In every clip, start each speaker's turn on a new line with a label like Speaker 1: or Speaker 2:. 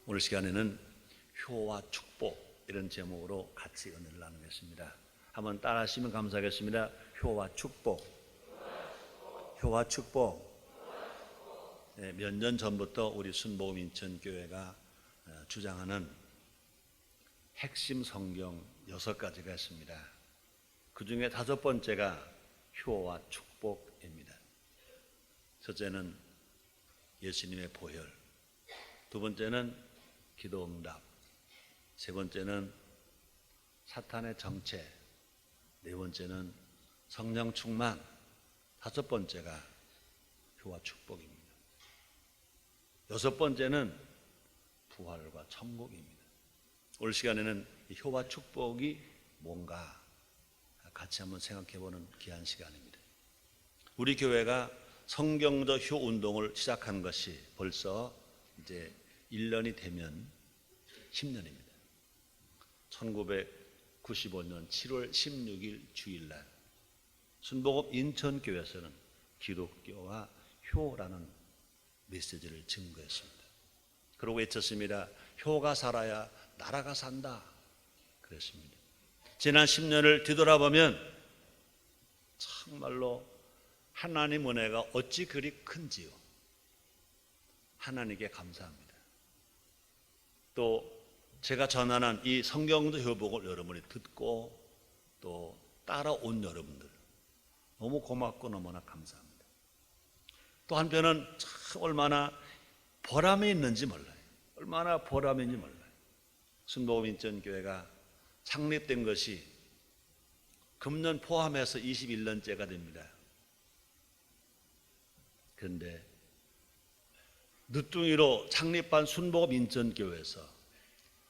Speaker 1: 오늘 시간에는 효와 축복 이런 제목으로 같이 은혜를 나누겠습니다. 한번 따라 하시면 감사하겠습니다. 효와 축복. 효와 축복. 네, 몇 년 전부터 우리 순복음 인천교회가 주장하는 핵심 성경 6가지가 있습니다. 그 중에 5번째가 효와 축복입니다. 첫째는 예수님의 보혈, 두 번째는 기도응답, 세 번째는 사탄의 정체, 네 번째는 성령 충만, 5번째가 효와 축복입니다. 6번째는 부활과 천국입니다. 오늘 시간에는 이 효와 축복이 뭔가 같이 한번 생각해보는 귀한 시간입니다. 우리 교회가 성경적 효 운동을 시작한 것이 벌써 이제 1년이 되면 10년입니다. 1995년 7월 16일 주일날 순복음 인천교회에서는 기독교와 효라는 메시지를 증거했습니다. 그러고 외쳤습니다. 효가 살아야 나라가 산다 그랬습니다. 지난 10년을 뒤돌아보면 정말로 하나님 은혜가 어찌 그리 큰지요. 하나님께 감사합니다. 또 제가 전하는 이 성경적 효복을 여러분이 듣고 또 따라온 여러분들 너무 고맙고 너무나 감사합니다. 또 한편은 참 얼마나 보람이 있는지 몰라요. 얼마나 보람이 있는지 몰라요. 순복음 인천교회가 창립된 것이 금년 포함해서 21년째가 됩니다. 그런데 늦둥이로 창립한 순복음 인천교회에서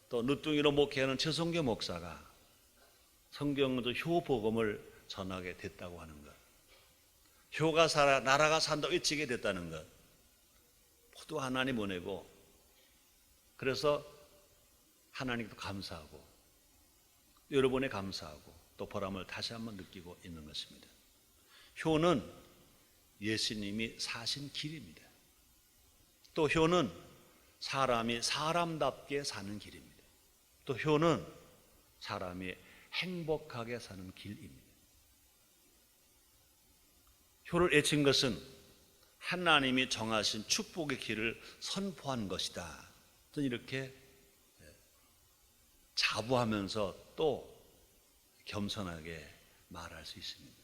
Speaker 1: 또 늦둥이로 목회하는 최성교 목사가 성경적 효복음을 전하게 됐다고 하는 것, 효가 살아 나라가 산다고 외치게 됐다는 것 모두 하나님 은혜고, 그래서 하나님께 감사하고 여러분에 감사하고 또 보람을 다시 한번 느끼고 있는 것입니다. 효는 예수님이 사신 길입니다. 또 효는 사람이 사람답게 사는 길입니다. 또 효는 사람이 행복하게 사는 길입니다. 효를 외친 것은 하나님이 정하신 축복의 길을 선포한 것이다. 저는 이렇게 자부하면서 또 겸손하게 말할 수 있습니다.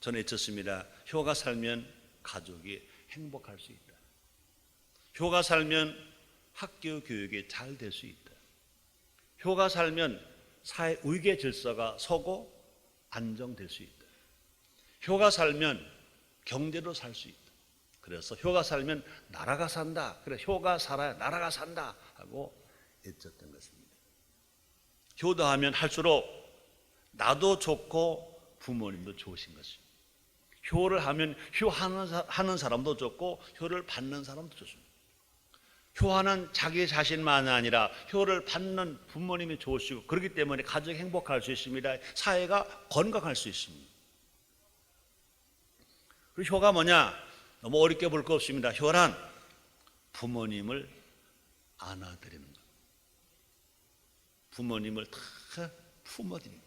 Speaker 1: 저는 외쳤습니다. 효가 살면 가족이 행복할 수 있다. 효가 살면 학교 교육이 잘 될 수 있다. 효가 살면 사회 의계 질서가 서고 안정될 수 있다. 효가 살면 경제도 살 수 있다. 그래서 효가 살면 나라가 산다. 그래 효가 살아야 나라가 산다 하고 외쳤던 것입니다. 효도하면 할수록 나도 좋고 부모님도 좋으신 것입니다. 효를 하면 효하는 사람도 좋고 효를 받는 사람도 좋습니다. 효하는 자기 자신만 아니라 효를 받는 부모님이 좋으시고, 그렇기 때문에 가정이 행복할 수 있습니다. 사회가 건강할 수 있습니다. 그리고 효가 뭐냐? 너무 어렵게 볼 거 없습니다. 효란 부모님을 안아드리는 것, 부모님을 다 품어드리는 것.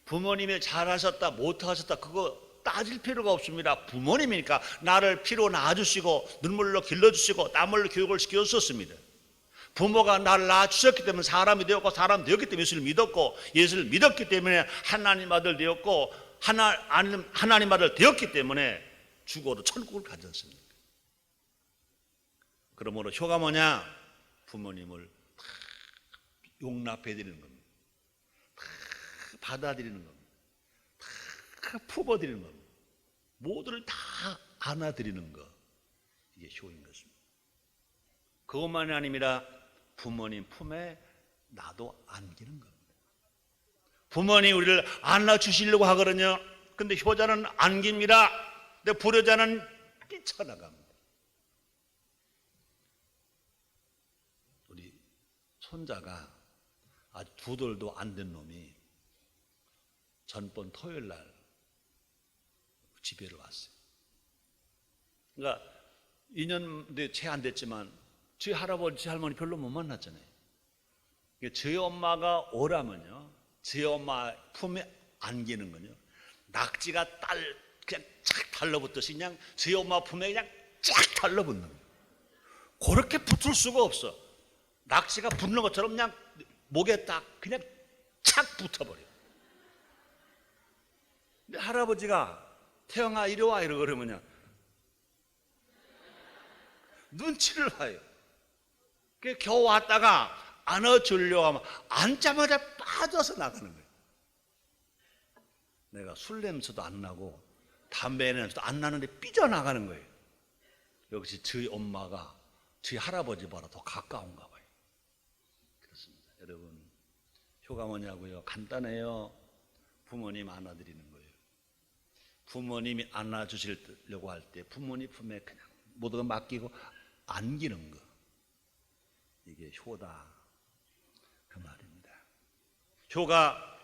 Speaker 1: 부모님이 잘하셨다 못하셨다 그거 따질 필요가 없습니다. 부모님이니까 나를 피로 낳아주시고 눈물로 길러주시고 땀으로 교육을 시켜주셨습니다. 부모가 나를 낳아주셨기 때문에 사람이 되었고, 사람 되었기 때문에 예수를 믿었고, 예수를 믿었기 때문에 하나님 아들 되었고, 하나님 아들 되었기 때문에 죽어도 천국을 가졌습니다. 그러므로 효가 뭐냐? 부모님을 다 용납해 드리는 겁니다. 다 받아들이는 겁니다. 다 품어드리는 겁니다. 모두를 다 안아드리는 것, 이게 효인 것입니다. 그것만이 아닙니다. 부모님 품에 나도 안기는 겁니다. 부모님 우리를 안아주시려고 하거든요. 근데 효자는 안깁니다. 근데 불효자는 뛰쳐나갑니다. 우리 손자가 아주 2돌도 안 된 놈이 전번 토요일 날 집에를 왔어요. 그러니까 2년도 채 안 됐지만 저희 할아버지, 저희 할머니 별로 못 만났잖아요. 저희 엄마가 오라면요, 저희 엄마 품에 안기는 건요, 낙지가 그냥 쫙 달라붙듯이 그냥 저희 엄마 품에 그냥 쫙 달라붙는 거예요. 그렇게 붙을 수가 없어. 낙지가 붙는 것처럼 그냥 목에 딱 그냥 착 붙어버려요. 근데 할아버지가 태영아 이리 와 이러고 그러면요, 눈치를 봐요. 겨우 왔다가 안아주려고 하면 앉자마자 빠져서 나가는 거예요. 내가 술 냄새도 안 나고 담배 냄새도 안 나는데 삐져나가는 거예요. 역시 저희 엄마가 저희 할아버지보다 더 가까운가 봐요. 그렇습니다. 여러분, 효가 뭐냐고요? 간단해요. 부모님 안아드리는 거예요. 부모님이 안아주시려고 할 때 부모님 품에 그냥 모든 걸 맡기고 안기는 거, 이게 효다 그 말입니다. 효가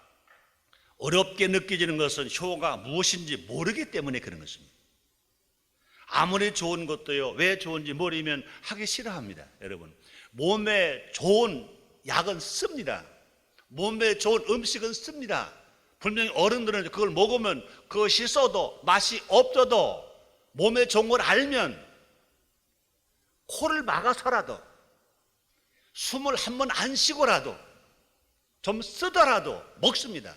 Speaker 1: 어렵게 느껴지는 것은 효가 무엇인지 모르기 때문에 그런 것입니다. 아무리 좋은 것도요, 왜 좋은지 모르면 하기 싫어합니다. 여러분, 몸에 좋은 약은 씁니다. 몸에 좋은 음식은 씁니다. 분명히 어른들은 그걸 먹으면 그것이 써도 맛이 없어도 몸에 좋은 걸 알면 코를 막아서라도 숨을 한 번 안 쉬고라도 좀 쓰더라도 먹습니다.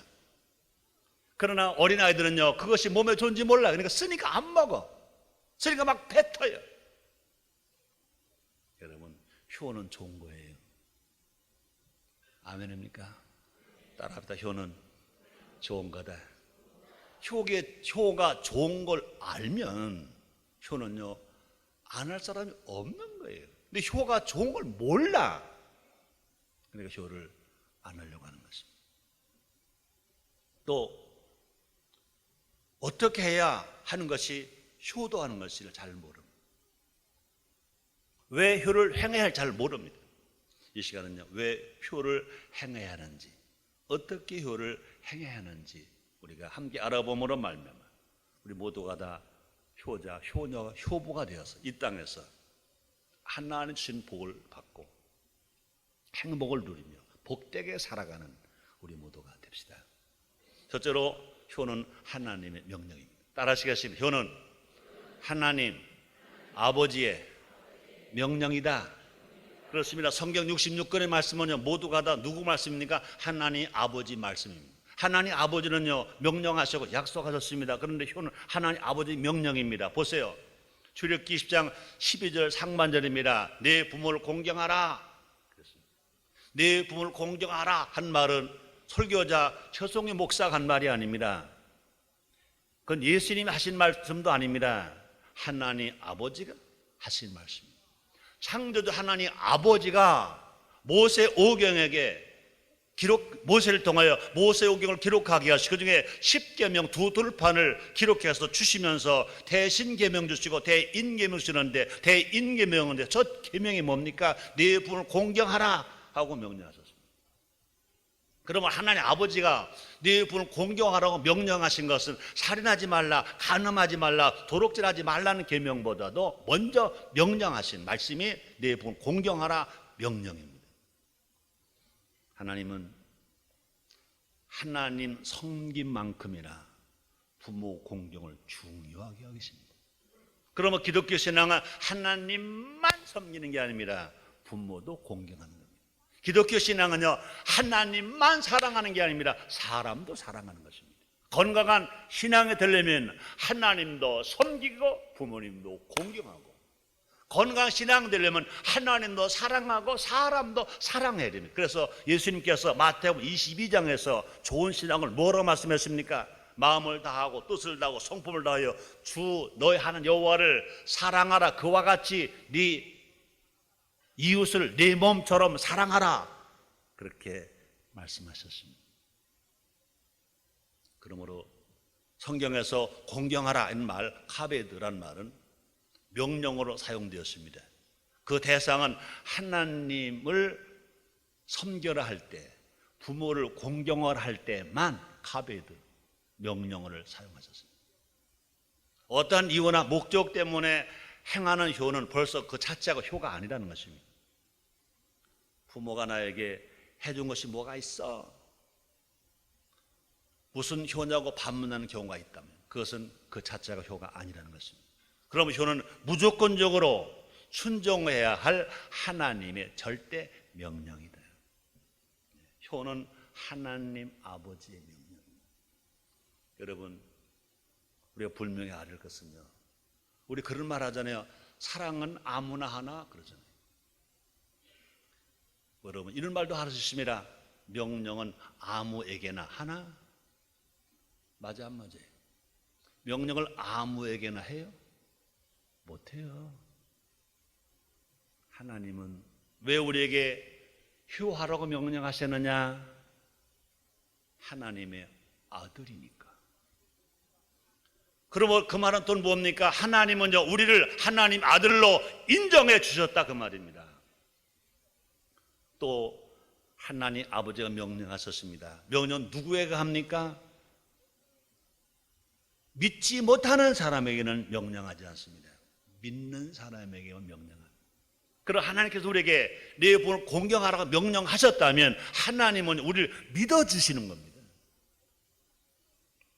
Speaker 1: 그러나 어린아이들은요, 그것이 몸에 좋은지 몰라. 그러니까 쓰니까 안 먹어. 쓰니까 막 뱉어요. 여러분, 효는 좋은 거예요. 아멘입니까? 따라합시다. 효는 좋은 거다. 효가 좋은 걸 알면 효는요, 안 할 사람이 없는 거예요. 근데 효가 좋은 걸 몰라. 그러니까 효를 안 하려고 하는 것입니다. 또 어떻게 해야 하는 것이 효도하는 것을 잘 모릅니다. 왜 효를 행해야 할지 잘 모릅니다. 이 시간은요, 왜 효를 행해야 하는지, 어떻게 효를 행해야 하는지 우리가 함께 알아봄으로 말미암아 우리 모두가 다 효자, 효녀, 효부가 되어서 이 땅에서 하나님 주신 복을 받고 행복을 누리며 복되게 살아가는 우리 모두가 됩시다. 첫째로, 효는 하나님의 명령입니다. 따라하시겠습니다. 효는 하나님 아버지의 명령이다. 그렇습니다. 성경 66권의 말씀은요, 모두가 다 누구 말씀입니까? 하나님 아버지 말씀입니다. 하나님 아버지는요, 명령하시고 약속하셨습니다. 그런데 효는 하나님 아버지 명령입니다. 보세요. 출애굽기 10장 12절 상반절입니다. 내 부모를 공경하라. 내 부모를 공경하라 한 말은 설교자 최송희 목사가 한 말이 아닙니다. 그건 예수님이 하신 말씀도 아닙니다. 하나님 아버지가 하신 말씀입니다. 창조주 하나님 아버지가 모세 오경에게 모세를 통하여 모세 오경을 기록하게 하시고 그중에 10계명 두 돌판을 기록해서 주시면서 대신계명 주시고 대인계명 주시는데, 대인계명인데 첫 계명이 뭡니까? 네 분을 공경하라 하고 명령하셨습니다. 그러면 하나님 아버지가 네 분을 공경하라고 명령하신 것은 살인하지 말라, 간음하지 말라, 도둑질하지 말라는 계명보다도 먼저 명령하신 말씀이 네 분을 공경하라 명령입니다. 하나님은 하나님 섬김만큼이나 부모 공경을 중요하게 여기십니다. 그러면 기독교 신앙은 하나님만 섬기는 게 아닙니다. 부모도 공경하는 겁니다. 기독교 신앙은요, 하나님만 사랑하는 게 아닙니다. 사람도 사랑하는 것입니다. 건강한 신앙이 되려면 하나님도 섬기고 부모님도 공경하고, 건강한 신앙 되려면 하나님도 사랑하고 사람도 사랑해야 됩니다. 그래서 예수님께서 마태복음 22장에서 좋은 신앙을 뭐라고 말씀했습니까? 마음을 다하고 뜻을 다하고 성품을 다하여 주 너희 하나님 여호와를 사랑하라. 그와 같이 네 이웃을 네 몸처럼 사랑하라. 그렇게 말씀하셨습니다. 그러므로 성경에서 공경하라 는 말, 카베드란 말은 명령어로 사용되었습니다. 그 대상은 하나님을 섬겨라 할 때, 부모를 공경하라 할 때만 카베드 명령어를 사용하셨습니다. 어떠한 이유나 목적 때문에 행하는 효는 벌써 그 자체가 효가 아니라는 것입니다. 부모가 나에게 해준 것이 뭐가 있어? 무슨 효냐고 반문하는 경우가 있다면 그것은 그 자체가 효가 아니라는 것입니다. 그러면 효는 무조건적으로 순종해야 할 하나님의 절대 명령이다. 효는 하나님 아버지의 명령입니다. 여러분, 우리가 분명히 알을 것은요, 우리 그런 말 하잖아요. 사랑은 아무나 하나 그러잖아요. 여러분, 이런 말도 하셨습니다. 명령은 아무에게나 하나? 맞아 안 맞아요? 명령을 아무에게나 해요? 못해요. 하나님은 왜 우리에게 효하라고 명령하셨느냐? 하나님의 아들이니까. 그러면 그 말은 또 뭡니까? 하나님은요, 우리를 하나님 아들로 인정해 주셨다 그 말입니다. 또 하나님 아버지가 명령하셨습니다. 명령 누구에게 합니까? 믿지 못하는 사람에게는 명령하지 않습니다. 믿는 사람에게만 명령합니다. 그럼 하나님께서 우리에게 내 분을 공경하라고 명령하셨다면 하나님은 우리를 믿어주시는 겁니다.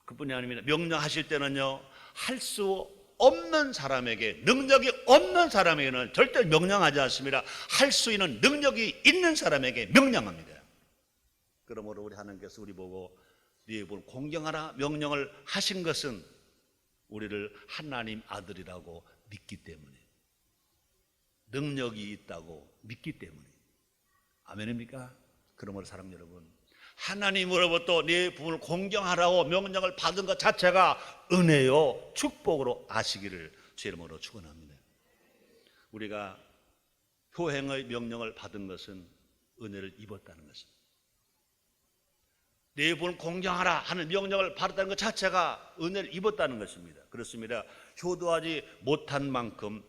Speaker 1: 그뿐이 아닙니다. 명령하실 때는요, 할 수 없는 사람에게, 능력이 없는 사람에게는 절대 명령하지 않습니다. 할 수 있는 능력이 있는 사람에게 명령합니다. 그러므로 우리 하나님께서 우리 보고 네 분을 공경하라 명령을 하신 것은 우리를 하나님 아들이라고 믿기 때문에, 능력이 있다고 믿기 때문에. 아멘입니까? 그러므로 사랑하는 여러분, 하나님으로부터 네 부분을 공경하라고 명령을 받은 것 자체가 은혜요 축복으로 아시기를 주 이름으로 축원합니다. 우리가 효행의 명령을 받은 것은 은혜를 입었다는 것입니다. 네 분을 공경하라 하는 명령을 받았다는 것 자체가 은혜를 입었다는 것입니다. 그렇습니다. 효도하지 못한 만큼,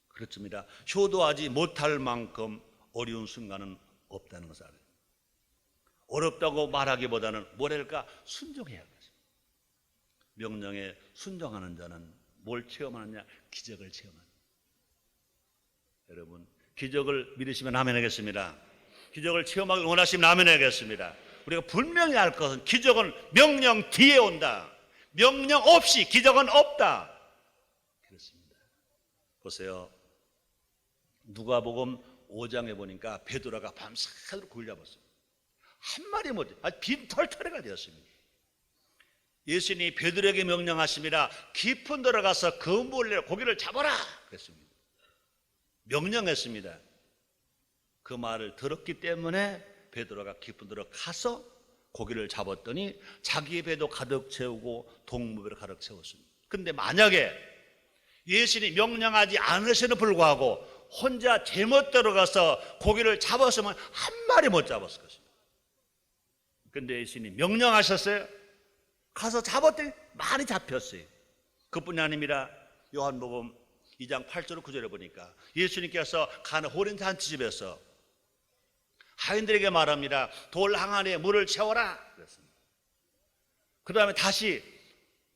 Speaker 1: 그렇습니다. 효도하지 못할 만큼 어려운 순간은 없다는 것을 알아요. 어렵다고 말하기보다는 뭐랄까, 순종해야 할 것입니다. 명령에 순종하는 자는 뭘 체험하느냐? 기적을 체험합니다. 여러분, 기적을 믿으시면 아멘 하겠습니다. 기적을 체험하기 원하시면 아멘 하겠습니다. 우리가 분명히 알 것은 기적은 명령 뒤에 온다. 명령 없이 기적은 없다. 그렇습니다. 보세요. 누가복음 5장에 보니까 베드로가 밤새도록 굴려봤어요. 한 마리 못, 빈털터리가 되었습니다. 예수님이 베드로에게 명령하십니다. 깊은 데로 가서 그물로 고기를 잡아라 그랬습니다. 명령했습니다. 그 말을 들었기 때문에 베드로가 깊은 데로 가서 고기를 잡았더니 자기 배도 가득 채우고 동무배를 가득 채웠습니다. 그런데 만약에 예수님이 명령하지 않으셔도 불구하고 혼자 제멋대로 가서 고기를 잡았으면 한 마리 못 잡았을 것입니다. 그런데 예수님이 명령하셨어요. 가서 잡았더니 많이 잡혔어요. 그뿐이 아닙니다. 요한복음 2장 8절 9절에 보니까 예수님께서 가나 호린 잔치집에서 하인들에게 말합니다. 돌 항아리에 물을 채워라 그랬습니다. 그 다음에 다시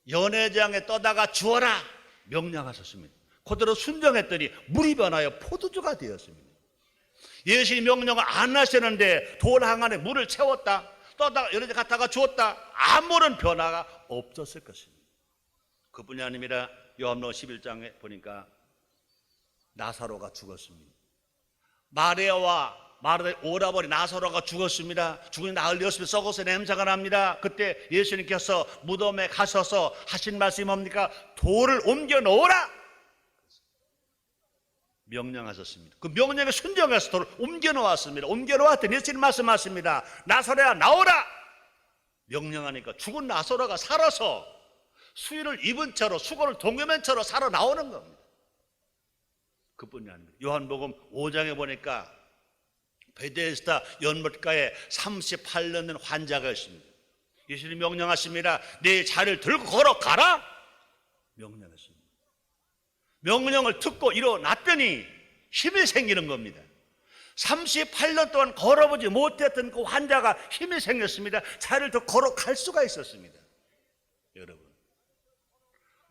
Speaker 1: 연회장에 떠다가 주어라 명령하셨습니다. 그대로 순종했더니 물이 변하여 포도주가 되었습니다. 예수님 명령을 안 하시는데 돌 항아리에 물을 채웠다, 떠다가 연회장 갔다가 주었다, 아무런 변화가 없었을 것입니다. 그뿐이 아닙니다. 요한복음 11장에 보니까 나사로가 죽었습니다. 마리아와 마르다의 오라버니 나사로가 죽었습니다. 죽은 지 나흘 되었으면 썩어서 냄새가 납니다. 그때 예수님께서 무덤에 가셔서 하신 말씀이 뭡니까? 돌을 옮겨 놓으라 명령하셨습니다. 그 명령에 순종해서 돌을 옮겨 놓았습니다. 옮겨 놓았더니 예수님 말씀하십니다. 나사로야 나오라 명령하니까 죽은 나사로가 살아서 수의를 입은 채로 수건을 동여맨 채로 살아 나오는 겁니다. 그뿐이 아닙니다. 요한복음 5장에 보니까 베데스다 연못가에 38년 된 환자가 있습니다. 예수님이 명령하십니다. 내 자리를 들고 걸어가라 명령했습니다. 명령을 듣고 일어났더니 힘이 생기는 겁니다. 38년 동안 걸어보지 못했던 그 환자가 힘이 생겼습니다. 자리를 더 걸어갈 수가 있었습니다. 여러분,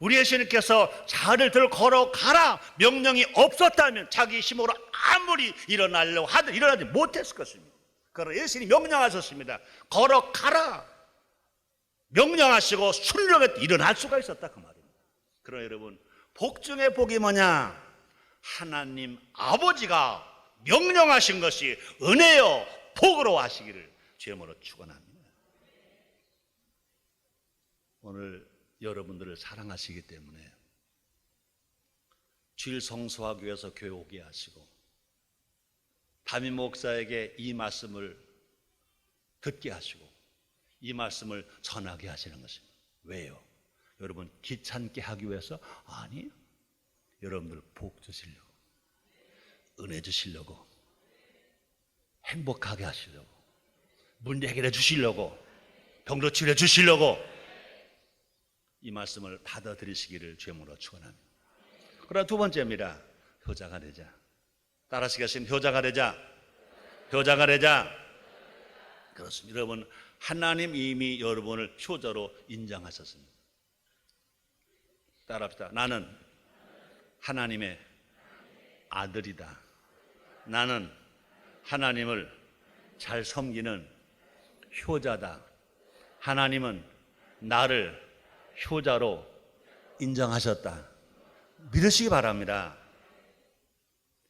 Speaker 1: 우리 예수님께서 자를 들어 걸어가라 명령이 없었다면 자기 힘으로 아무리 일어나려고 하든 일어나지 못했을 것입니다. 그러나 예수님이 명령하셨습니다. 걸어가라 명령하시고 순종에 일어날 수가 있었다 그 말입니다. 그러나 여러분, 복 중에 복이 뭐냐? 하나님 아버지가 명령하신 것이 은혜요 복으로 하시기를 주님으로 축원합니다. 오늘 여러분들을 사랑하시기 때문에 주일 성수하기 위해서 교회 오게 하시고 담임 목사에게 이 말씀을 듣게 하시고 이 말씀을 전하게 하시는 것입니다. 왜요? 여러분 귀찮게 하기 위해서? 아니에요. 여러분들 복 주시려고, 은혜 주시려고, 행복하게 하시려고, 문제 해결해 주시려고, 병도 치료해 주시려고 이 말씀을 받아들이시기를 주님으로 축원합니다. 그러나 두 번째입니다. 효자가 되자. 따라하시겠습니다. 효자가 되자. 효자가 되자. 그렇습니다. 여러분, 하나님 이미 여러분을 효자로 인정하셨습니다. 따라합시다. 나는 하나님의 아들이다. 나는 하나님을 잘 섬기는 효자다. 하나님은 나를 효자로 인정하셨다. 믿으시기 바랍니다.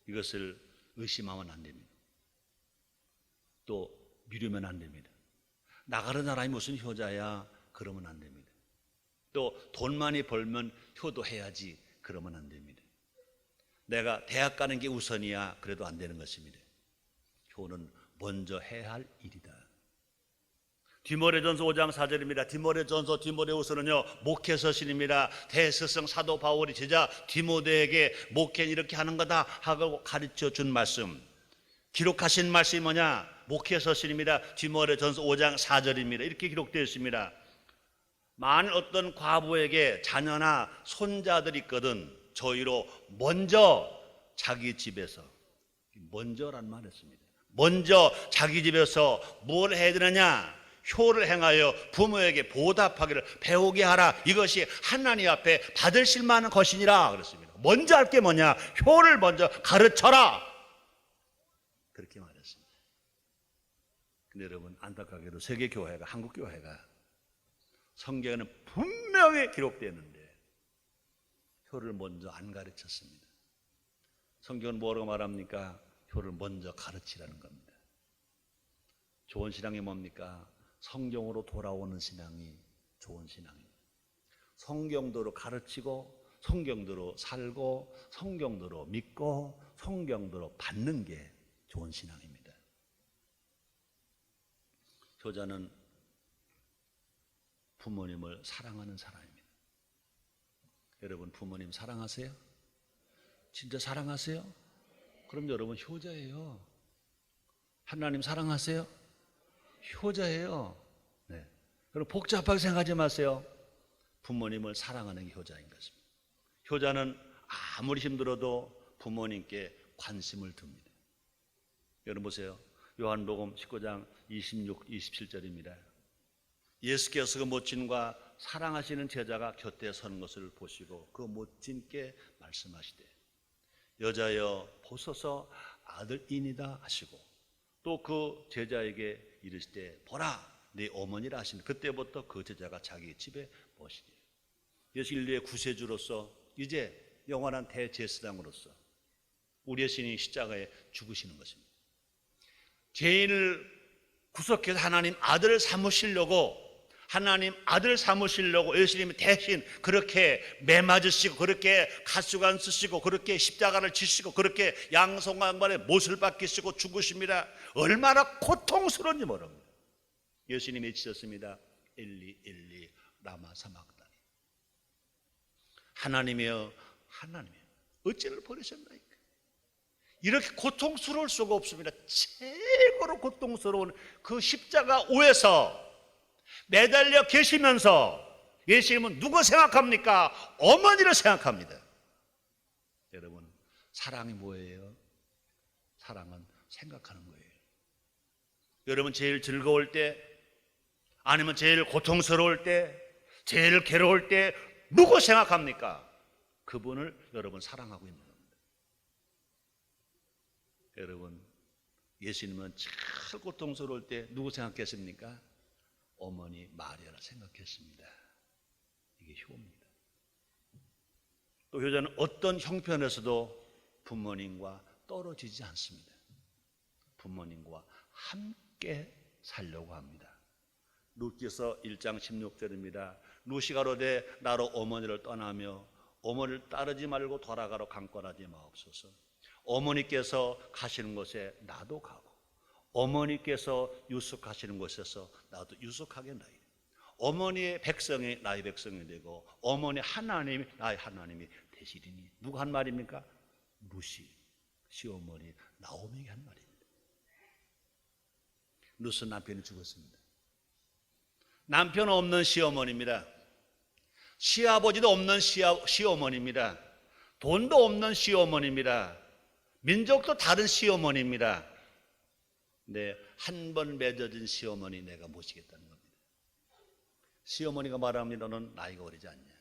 Speaker 1: 이것을 의심하면 안 됩니다. 또 미루면 안 됩니다. 나가는 사람이 무슨 효자야? 그러면 안 됩니다. 또 돈 많이 벌면 효도해야지 그러면 안 됩니다. 내가 대학 가는 게 우선이야 그래도 안 되는 것입니다. 효는 먼저 해야 할 일이다. 디모데전서 5장 4절입니다. 디모데전서 디모데후서는요 목회 서신입니다. 대스승 사도 바울이 제자 디모데에게 목회는 이렇게 하는 거다 하고 가르쳐 준 말씀, 기록하신 말씀이 뭐냐? 목회 서신입니다. 디모데전서 5장 4절입니다. 이렇게 기록되어 있습니다. 만일 어떤 과부에게 자녀나 손자들이 있거든 저희로 먼저 자기 집에서, 먼저란 말을 했습니다. 먼저 자기 집에서 뭘 해야 되느냐? 효를 행하여 부모에게 보답하기를 배우게 하라. 이것이 하나님 앞에 받으실 만한 것이니라 그랬습니다. 먼저 할 게 뭐냐? 효를 먼저 가르쳐라. 그렇게 말했습니다. 근데 여러분 안타깝게도 세계교회가, 한국교회가 성경에는 분명히 기록되어 있는데 효를 먼저 안 가르쳤습니다. 성경은 뭐라고 말합니까? 효를 먼저 가르치라는 겁니다. 좋은 신앙이 뭡니까? 성경으로 돌아오는 신앙이 좋은 신앙입니다. 성경대로 가르치고 성경대로 살고 성경대로 믿고 성경대로 받는 게 좋은 신앙입니다. 효자는 부모님을 사랑하는 사람입니다. 여러분 부모님 사랑하세요? 진짜 사랑하세요? 그럼 여러분 효자예요. 하나님 사랑하세요? 효자예요. 네. 여러분 복잡하게 생각하지 마세요. 부모님을 사랑하는 게 효자인 것입니다. 효자는 아무리 힘들어도 부모님께 관심을 둡니다. 여러분 보세요. 요한복음 19장 26, 27절입니다. 예수께서 그 모친과 사랑하시는 제자가 곁에 서는 것을 보시고 그 모친께 말씀하시되 여자여 보소서 아들이니다 하시고 또 그 제자에게 이르시되 보라 네 어머니라 하시니 그때부터 그 제자가 자기 집에 모시되 예수 인류의 구세주로서 이제 영원한 대제사장으로서 우리의 신이 십자가에 죽으시는 것입니다. 죄인을 구속해서 하나님 아들을 삼으시려고 예수님이 대신 그렇게 매맞으시고 그렇게 가수관 쓰시고 그렇게 십자가를 지시고 그렇게 양송양반의 못을 박히시고 죽으십니다. 얼마나 고통스러운지 모릅니다. 예수님이 외치셨습니다. 엘리 엘리 라마 사막다니. 하나님이여 하나님이여 어찌를 버리셨나이까. 이렇게 고통스러울 수가 없습니다. 최고로 고통스러운 그 십자가 오에서 매달려 계시면서 예수님은 누구 생각합니까? 어머니를 생각합니다. 여러분 사랑이 뭐예요? 사랑은 생각하는 거예요. 여러분 제일 즐거울 때 아니면 제일 고통스러울 때 제일 괴로울 때 누구 생각합니까? 그분을 여러분 사랑하고 있는 겁니다. 여러분, 예수님은 제일 고통스러울 때 누구 생각했습니까? 어머니 마리아를 생각했습니다. 이게 효입니다. 또 효자는 어떤 형편에서도 부모님과 떨어지지 않습니다. 부모님과 함께 살려고 합니다. 룻기서 1장 16절입니다. 룻이 가로되 나로 어머니를 떠나며 어머니를 따르지 말고 돌아가러 강권하지 마옵소서. 어머니께서 가시는 곳에 나도 가고 어머니께서 유숙하시는 곳에서 나도 유숙하겠나이다. 어머니의 백성이 나의 백성이 되고 어머니 하나님이 나의 하나님이 되시리니. 누가 한 말입니까? 룻이 시어머니 나오미가 한 말입니다. 룻은 남편이 죽었습니다. 남편 없는 시어머니입니다. 시아버지도 없는 시어머니입니다. 돈도 없는 시어머니입니다. 민족도 다른 시어머니입니다. 네, 한 번 맺어진 시어머니 내가 모시겠다는 겁니다. 시어머니가 말합니다. 너는 나이가 어리지 않냐?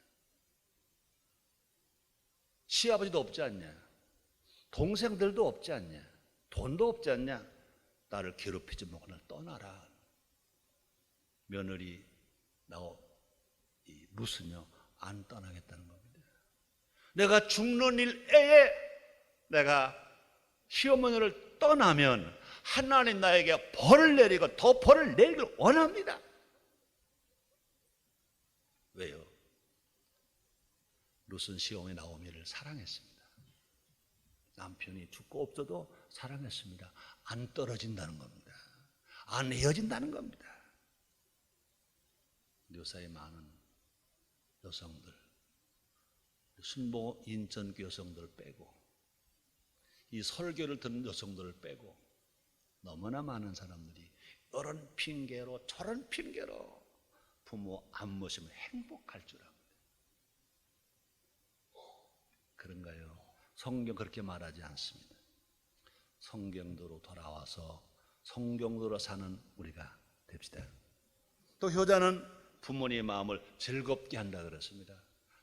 Speaker 1: 시아버지도 없지 않냐? 동생들도 없지 않냐? 돈도 없지 않냐? 나를 괴롭히지 말고 날 떠나라. 며느리 이 룻은요 안 떠나겠다는 겁니다. 내가 죽는 일에 내가 시어머니를 떠나면 하나님 나에게 벌을 내리고 더 벌을 내리길 원합니다. 왜요? 룻은 시어머니 나오미를 사랑했습니다. 남편이 죽고 없어도 사랑했습니다. 안 떨어진다는 겁니다. 안 헤어진다는 겁니다. 요사이 많은 여성들, 순봉 인천교 여성들 빼고 이 설교를 듣는 여성들을 빼고 너무나 많은 사람들이 이런 핑계로 저런 핑계로 부모 안 모시면 행복할 줄 압니다. 그런가요? 성경 그렇게 말하지 않습니다. 성경대로 돌아와서 성경대로 사는 우리가 됩시다. 또 효자는 부모님의 마음을 즐겁게 한다 그랬습니다.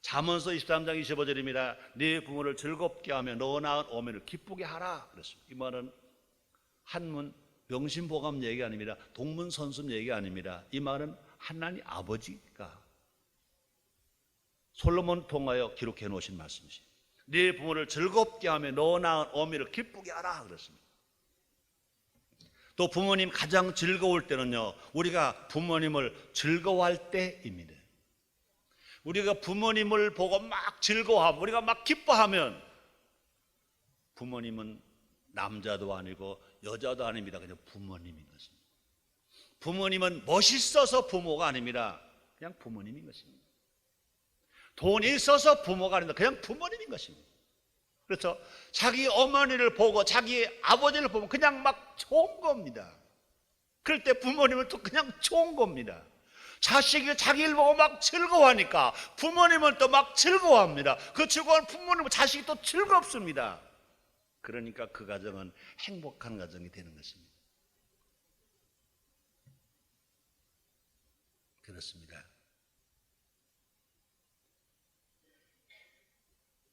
Speaker 1: 잠언서 23장 25절입니다. 네 부모를 즐겁게 하며 너 낳은 어머니를 기쁘게 하라 그랬습니다. 이 말은 한문 명심보감 얘기 아닙니다. 동문선수 얘기 아닙니다. 이 말은 하나님 아버지가 솔로몬 통하여 기록해 놓으신 말씀이시죠. 네 부모를 즐겁게 하며 너 낳은 어머니를 기쁘게 하라 그랬습니다. 또 부모님 가장 즐거울 때는요, 우리가 부모님을 즐거워할 때입니다. 우리가 부모님을 보고 막 즐거워하면, 우리가 막 기뻐하면 부모님은 남자도 아니고 여자도 아닙니다. 그냥 부모님인 것입니다. 부모님은 멋있어서 부모가 아닙니다. 그냥 부모님인 것입니다. 돈이 있어서 부모가 아닙니다. 그냥 부모님인 것입니다. 그래서 자기 어머니를 보고 자기 아버지를 보면 그냥 막 좋은 겁니다. 그럴 때 부모님은 또 그냥 좋은 겁니다. 자식이 자기를 보고 막 즐거워하니까 부모님은 또 막 즐거워합니다. 그 즐거운 부모님은 자식이 또 즐겁습니다. 그러니까 그 가정은 행복한 가정이 되는 것입니다. 그렇습니다.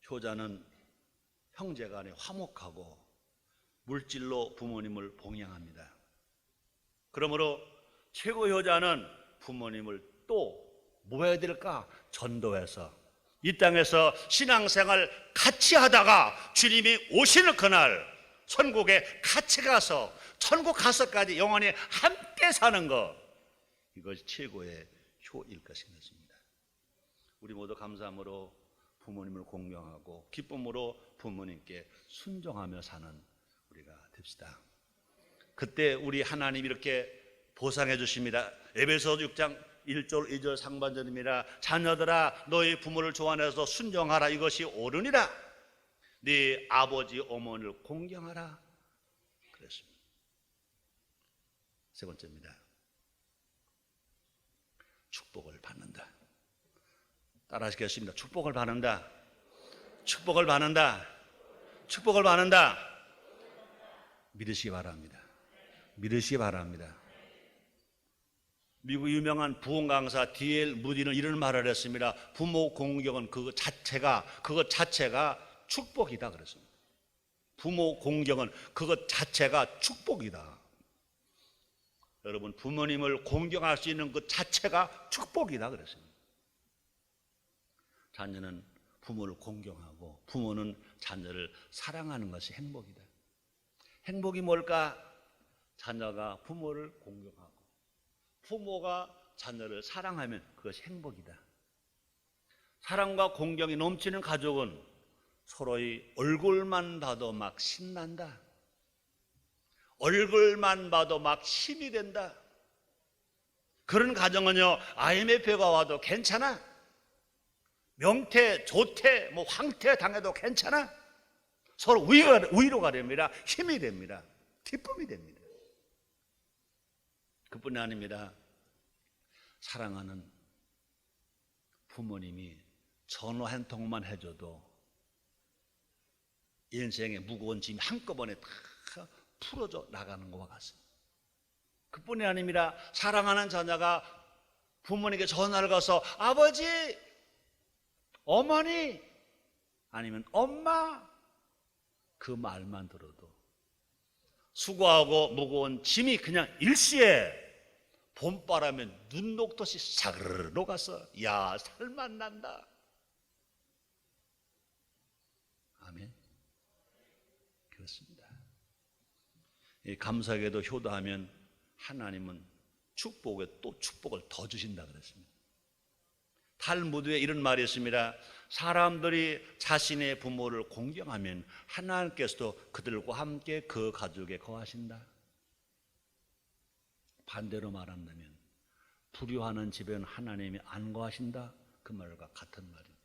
Speaker 1: 효자는 형제간에 화목하고 물질로 부모님을 봉양합니다. 그러므로 최고 효자는 부모님을 또 뭐 해야 될까? 전도해서 이 땅에서 신앙생활 같이 하다가 주님이 오시는 그날 천국에 같이 가서 천국 가서까지 영원히 함께 사는 것, 이것이 최고의 효일 것입니다. 우리 모두 감사함으로 부모님을 공경하고 기쁨으로 부모님께 순종하며 사는 우리가 됩시다. 그때 우리 하나님 이렇게 보상해 주십니다. 에베소 6장 1절 2절 상반절입니다. 자녀들아 너희 부모를 조안해서 순종하라. 이것이 옳으니라. 네 아버지 어머니를 공경하라. 그랬습니다. 세 번째입니다. 축복을 받는다. 따라 하시겠습니다. 축복을 받는다. 축복을 받는다. 축복을 받는다. 믿으시기 바랍니다. 믿으시기 바랍니다. 미국 유명한 부흥 강사 D.L. 무디는 이런 말을 했습니다. 부모 공경은 그것 자체가 축복이다 그랬습니다. 부모 공경은 그것 자체가 축복이다. 여러분, 부모님을 공경할 수 있는 것 자체가 축복이다 그랬습니다. 자녀는 부모를 공경하고 부모는 자녀를 사랑하는 것이 행복이다. 행복이 뭘까? 자녀가 부모를 공경하고 부모가 자녀를 사랑하면 그것이 행복이다. 사랑과 공경이 넘치는 가족은 서로의 얼굴만 봐도 막 신난다. 얼굴만 봐도 막 힘이 된다. 그런 가정은요, IMF가 와도 괜찮아. 명태, 조태, 황태 당해도 괜찮아. 서로 위로가 됩니다. 힘이 됩니다. 기쁨이 됩니다. 그뿐이 아닙니다. 사랑하는 부모님이 전화 한 통만 해줘도 인생의 무거운 짐이 한꺼번에 다 풀어져 나가는 것과 같습니다. 그뿐이 아닙니다. 사랑하는 자녀가 부모님께 전화를 가서 아버지, 어머니, 아니면 엄마, 그 말만 들어도 수고하고 무거운 짐이 그냥 일시에 봄바람에 눈 녹듯이 사르르 녹아서 야, 살맛 난다. 아멘. 그렇습니다. 감사하게도 효도하면 하나님은 축복에 또 축복을 더 주신다 그랬습니다. 탈무드에 이런 말이 있습니다. 사람들이 자신의 부모를 공경하면 하나님께서도 그들과 함께 그 가족에 거하신다. 반대로 말한다면 불효하는 집에는 하나님이 안 거하신다. 그 말과 같은 말입니다.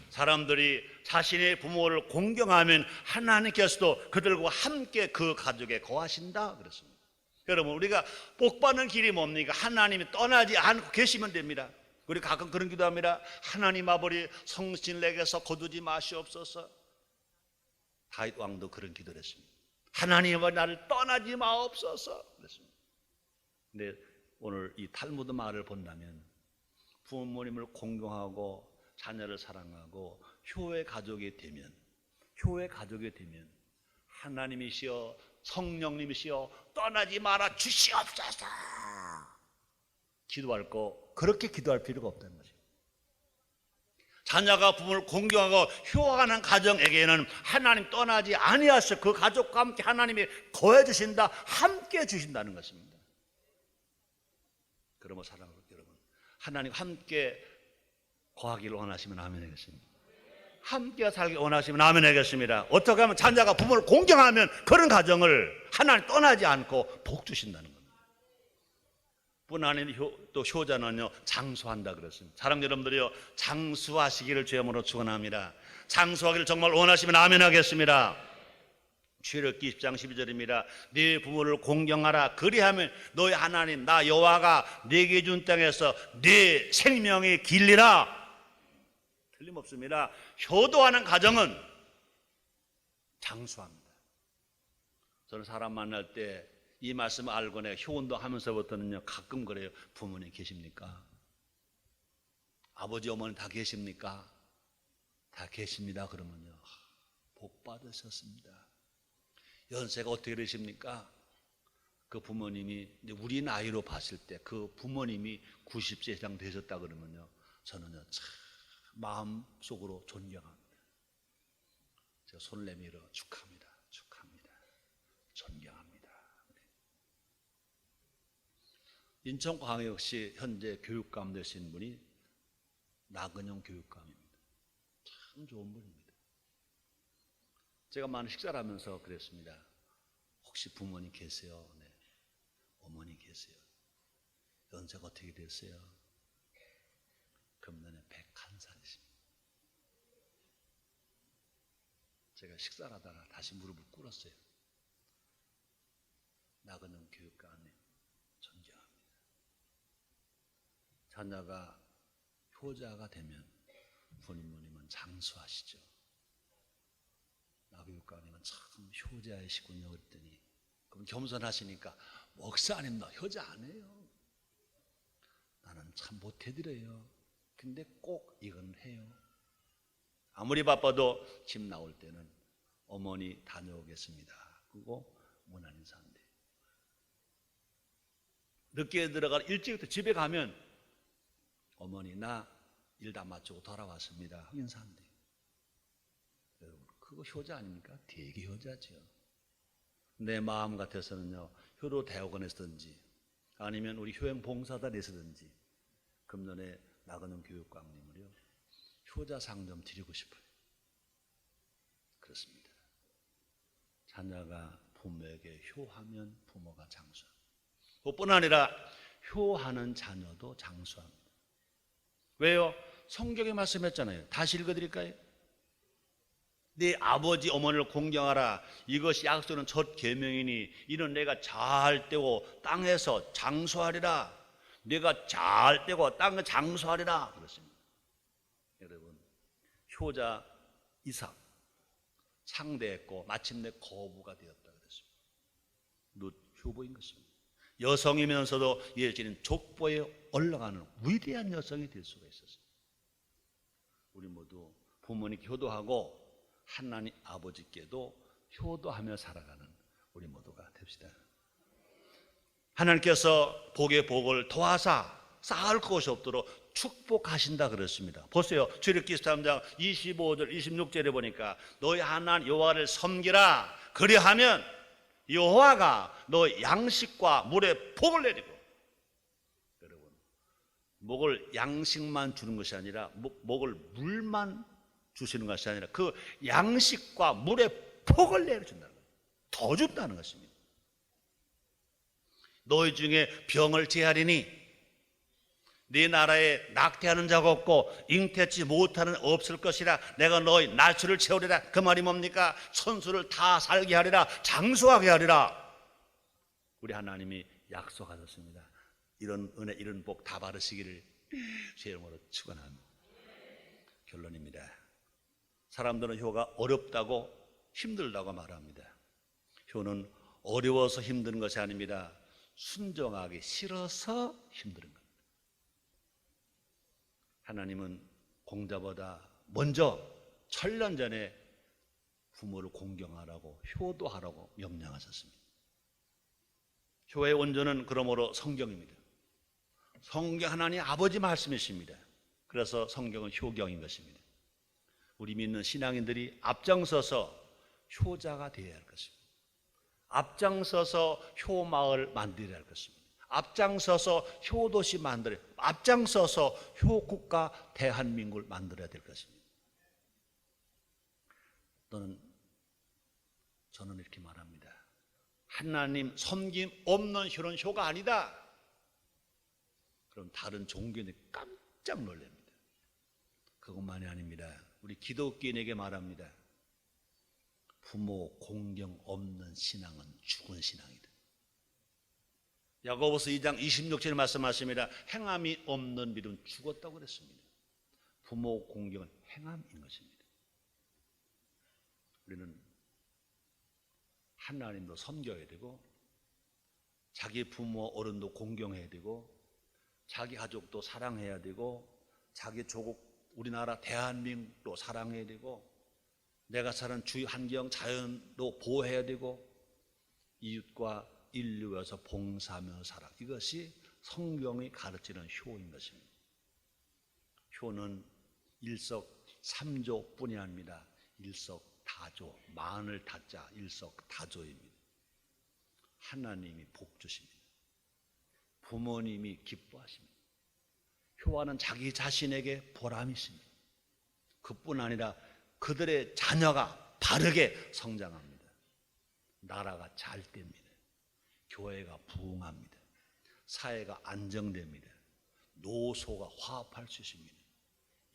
Speaker 1: 사람들이 자신의 부모를 공경하면 하나님께서도 그들과 함께 그 가족에 거하신다 그랬습니다. 여러분, 우리가 복받는 길이 뭡니까? 하나님이 떠나지 않고 계시면 됩니다. 우리 가끔 그런 기도합니다. 하나님 아버지, 성신 내게서 거두지 마시옵소서. 다윗 왕도 그런 기도를 했습니다. 하나님 아버지, 나를 떠나지 마옵소서 그랬습니다. 근데 오늘 이 탈무드 말을 본다면 부모님을 공경하고 자녀를 사랑하고 효의 가족이 되면 하나님이시여 성령님이시여 떠나지 말아 주시옵소서 기도할 거 그렇게 기도할 필요가 없다는 거죠. 자녀가 부모를 공경하고 효하는 가정에게는 하나님 떠나지 아니하셔 그 가족과 함께 하나님이 거해 주신다, 함께 주신다는 것입니다. 그러므로 사랑하는 여러분, 하나님 함께 거하기를 원하시면 아멘 하겠습니다. 함께 살기 원하시면 아멘 하겠습니다. 어떻게 하면 자녀가 부모를 공경하면 그런 가정을 하나님 떠나지 않고 복 주신다는 겁니다. 뿐 아니라 또 효자는요 장수한다 그랬습니다. 사랑 여러분들이요, 장수하시기를 주님으로 축원합니다. 장수하기를 정말 원하시면 아멘 하겠습니다. 출애굽기 10장 12절입니다. 네 부모를 공경하라. 그리하면 너희 하나님 나 여호와가 네게 준 땅에서 네 생명이 길리라. 틀림없습니다. 효도하는 가정은 장수합니다. 저는 사람 만날 때 이 말씀을 알고 내가 효운동 하면서부터는요 가끔 그래요. 부모님 계십니까? 아버지 어머니 다 계십니까? 다 계십니다. 그러면요 복 받으셨습니다. 연세가 어떻게 되십니까? 그 부모님이 우리 나이로 봤을 때 그 부모님이 90세 이상 되셨다 그러면요 저는요 참 마음속으로 존경합니다. 제가 손을 내밀어 축하합니다. 존경합니다. 인천광역시 현재 교육감 되신 분이 나근영 교육감입니다. 참 좋은 분입니다. 제가 많은 식사를 하면서 그랬습니다. 혹시 부모님 계세요? 네. 어머니 계세요? 연세가 어떻게 되세요? 금년에 101살이십니다. 제가 식사를 하다가 다시 무릎을 꿇었어요. 나그는 교육감님 존경합니다. 자녀가 효자가 되면 부모님은 장수하시죠. 나교육감님은 참 효자이시군요 그랬더니 그럼 겸손하시니까 목사님 나 효자 안 해요. 나는 참 못해드려요. 근데 꼭 이건 해요. 아무리 바빠도 집 나올 때는 어머니 다녀오겠습니다. 그리고 무난 인사한대요. 늦게 들어가 일찍 집에 가면 어머니 나 일 다 마치고 돌아왔습니다. 인사한대요. 여러분 그거 효자 아닙니까? 되게 효자죠. 내 마음 같아서는요, 효도 대학원에서든지 아니면 우리 효행 봉사단에서든지 금년에 나가는 교육광님을요 효자상 좀 드리고 싶어요. 그렇습니다. 자녀가 부모에게 효하면 부모가 장수합니다. 그뿐 아니라 효하는 자녀도 장수합니다. 왜요? 성경에 말씀했잖아요. 다시 읽어드릴까요? 네 아버지 어머니를 공경하라. 이것이 약속은 첫 계명이니 이는 내가 잘 떼고 땅에서 장수하리라. 내가 잘 떼고 땅에 장수하리라. 그렇습니다. 여러분 효자 이삭 상대했고 마침내 거부가 되었다 그랬습니다. 룻 효보인 것입니다. 여성이면서도 이어지는 족보에 올라가는 위대한 여성이 될 수가 있었습니다. 우리 모두 부모님께 효도하고 하나님 아버지께도 효도하며 살아가는 우리 모두가 됩시다. 하나님께서 복의 복을 도와사 쌓을 것이 없도록 축복하신다 그랬습니다. 보세요. 출애굽기 13장 25절 26절에 보니까 너희 하나님 여호와를 섬기라. 그리하면 여호와가 너 양식과 물에 복을 내리고, 여러분 목을 양식만 주는 것이 아니라 목을 물만 주시는 것이 아니라 그 양식과 물에 복을 내려준다는 거예요. 더 준다는 것입니다. 너희 중에 병을 제하리니 네 나라에 낙태하는 자가 없고 잉태치 못하는 없을 것이라. 내가 너희 날수를 채우리라. 그 말이 뭡니까? 천수를 다 살게 하리라. 장수하게 하리라. 우리 하나님이 약속하셨습니다. 이런 은혜 이런 복 다 받으시기를 제 이름으로 축원합니다. 결론입니다. 사람들은 효가 어렵다고 힘들다고 말합니다. 효는 어려워서 힘든 것이 아닙니다. 순종하기 싫어서 힘든 겁니다. 하나님은 공자보다 먼저 천년 전에 부모를 공경하라고 효도하라고 명령하셨습니다. 효의 원조는 그러므로 성경입니다. 성경 하나님 아버지 말씀이십니다. 그래서 성경은 효경인 것입니다. 우리 믿는 신앙인들이 앞장서서 효자가 되어야 할 것입니다. 앞장서서 효마을 만들어야 할 것입니다. 앞장서서 효도시 만들어야, 앞장서서 효국가 대한민국을 만들어야 될 것입니다. 저는 이렇게 말합니다. 하나님 섬김 없는 효는 효가 아니다. 그럼 다른 종교는 깜짝 놀랍니다. 그것만이 아닙니다. 우리 기독교인에게 말합니다. 부모 공경 없는 신앙은 죽은 신앙이다. 야고보서 2장 26절에 말씀하십니다. 행함이 없는 믿음은 죽었다고 그랬습니다. 부모 공경은 행함인 것입니다. 우리는 하나님도 섬겨야 되고 자기 부모 어른도 공경해야 되고 자기 가족도 사랑해야 되고 자기 조국 우리나라 대한민국도 사랑해야 되고 내가 사는 주위 환경 자연도 보호해야 되고 이웃과 인류에서 봉사하며 살아. 이것이 성경이 가르치는 효인 것입니다. 효는 일석삼조뿐이 아닙니다. 일석다조, 만을 다자 일석다조입니다. 하나님이 복 주십니다. 부모님이 기뻐하십니다. 효와는 자기 자신에게 보람이 있습니다. 그뿐 아니라 그들의 자녀가 바르게 성장합니다. 나라가 잘 됩니다. 교회가 부흥합니다. 사회가 안정됩니다. 노소가 화합할 수 있습니다.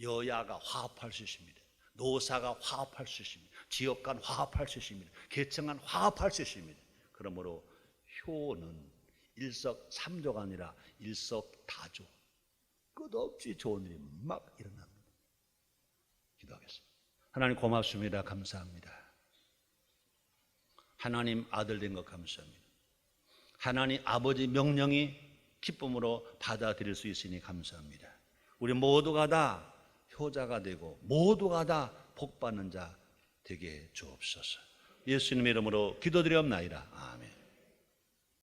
Speaker 1: 여야가 화합할 수 있습니다. 노사가 화합할 수 있습니다. 지역 간 화합할 수 있습니다. 계층 간 화합할 수 있습니다. 그러므로 효는 일석삼조가 아니라 일석다조, 끝없이 좋은 일이 막 일어납니다. 기도하겠습니다. 하나님 고맙습니다. 감사합니다. 하나님 아들 된 것 감사합니다. 하나님 아버지 명령이 기쁨으로 받아들일 수 있으니 감사합니다. 우리 모두가 다 효자가 되고 모두가 다 복받는 자 되게 주옵소서. 예수님의 이름으로 기도드리옵나이다.